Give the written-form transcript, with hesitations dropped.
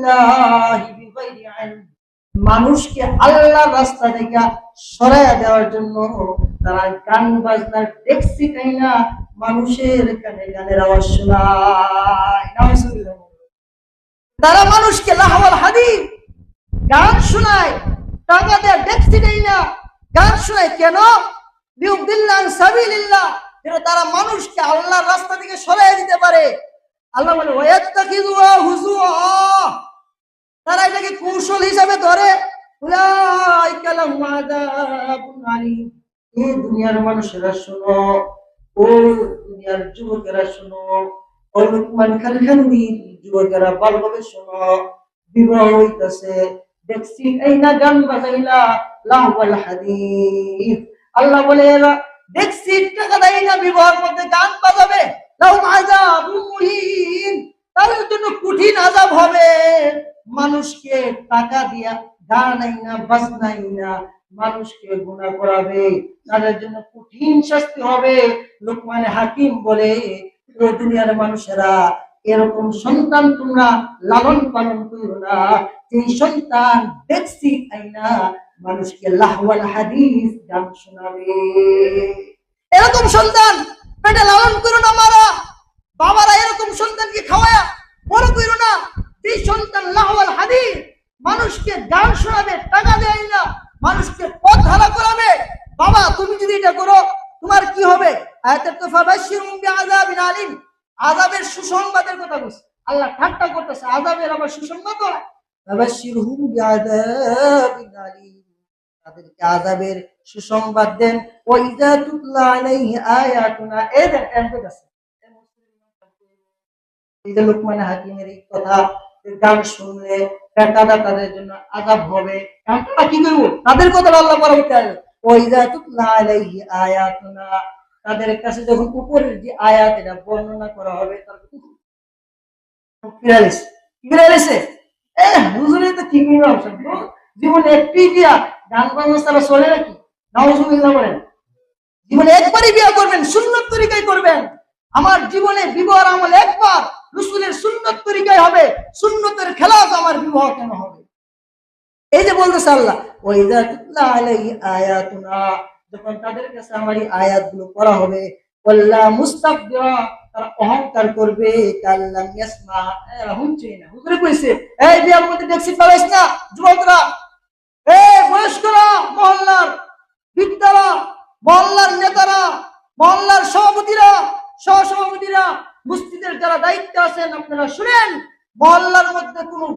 আনিল্লাহি বিগাইরি ইলম, মানুষকে আল্লাহর রাস্তা থেকে সরাইয়া দেওয়ার জন্য তারা গান বাজনা দেখছি তাই না, মানুষের কানে গানের আওয়াজ শোনায়। নাউজুবিল্লাহ। তারা মানুষকে লাহওয়াল হাদিস গান শোনায়, টাকা দেয় দেখছি তাই না, গান শোনায় কেন? লিউদিল্লাহ আন সাবিলিল্লাহ, যেন তারা মানুষকে আল্লাহর রাস্তা থেকে সরাইয়া দিতে পারে। আল্লাহ বলে ওয়ায়াত্তাখিযুহা হুজুয়া, তারা এটাকে কৌশল হিসাবে ধরে। উলাইকা লাহুম আযাবুন আলীম, এই দুনিয়ার মানুষেরা শোনো, ও দুনিয়ার যুবকেরা শোনো, ও লুকমান খানখান্দির যুবকেরা ভালোভাবে শোনো, বিবাহ হইতাছে দেখছি এই না গান বাজাইলা লাহওয়াল হাদিস। আল্লাহ বলে এরা দেখছি টাকা দেয় না, বিবাহের মধ্যে গান বাজাবে, লাহুম আযাবুন মুহিন, তাদের জন্য কঠিন আযাব হবে। মানুষকে টাকা দিয়া গান না বাজনাই না মানুষকে গুনাহ করাবে, তাদের জন্য কঠিন শাস্তি হবে। লোকমান হাকিম বলে ও দুনিয়ার মানুষেরা, এরকম সন্তান তোমরা লালন পালন করো না, যে সন্তান দেখছি আইনা মানুষকে লাহওয়াল হাদিস গান শোনাবে। এরকম সন্তান পেটে লালন করো না মারা, বাবারা এরকম সন্তানকে খাওয়ায়া বড় করো না, যে সন্তান লাহওয়াল হাদিস মানুষকে গান শোনাবে, টাকা দেয় না, মানুষকে পথ হারা করাবে। বাবা তুমি যদি এটা করো তোমার কি হবে? আয়াতে তো ফাবাশশিরহুম বিআযাবিন আলীম, আযাবের সুসংবাদের কথা বলছে। আল্লাহ ঠাট্টা করতেছে, আযাবের আবার সুসংবাদ হয়। ফাবাশশিরহুম বিআযাবিন আলীম, তাদেরকে আযাবের সুসংবাদ দেন। ওয়া ইযা তুতলা আলাইহি আয়াতুনা, এই দেখেন কইতাছে এই যে লোকমান হাকিমের এই কথা, গান শুনলে টাকাটা তাদের জন্য আযাব হবে। আমরা কি করব? তাদের কথা আল্লাহ পরবর্তী আয়াত ওয়া ইযা তুতলা আলাইহি আয়াতুনা, তাদের কাছে যখন উপরের যে আয়াত এটা বর্ণনা করা হবে তার ফিরাইছে হুজুরে তো ঠিকই না, জীবনে একটি বিয়া গান বাজনা ছাড়া চলে নাকি? নাউজুবিল্লাহ বলেন। জীবনে একবারই বিয়া করবেন, সুন্নত তরিকায় করবেন। আমার জীবনে বিবাহের আমল একবার রাসূলের সুন্নত তরিকায় হবে, সুন্নতের খেলাফ আমার বিবাহ কেন হবে? এই যে বলতেছে আল্লাহ ওয়া ইযা তুতলা আলাইহি আয়াতুনা, যখন তাদের কাছে আমার এই আয়াতগুলো পড়া হবে, ওয়াল্লা মুস্তাকবিরা, তারা অহংকার করবে, কাল্লাম ইয়াসমা, এরা শুনছে না। হুজুরে কইছে এই বিয়ার মধ্যে দেখছি পালাইস না যুবকরা, এই বয়স্করা, মহল্লার বৃদ্ধরা, মহল্লার নেতারা, মহল্লার সভাপতিরা, সহসভাপতিরা, মসজিদের যারা দায়িত্ব আছেন, আপনারা শুনেন, মহল্লার মধ্যে কোনো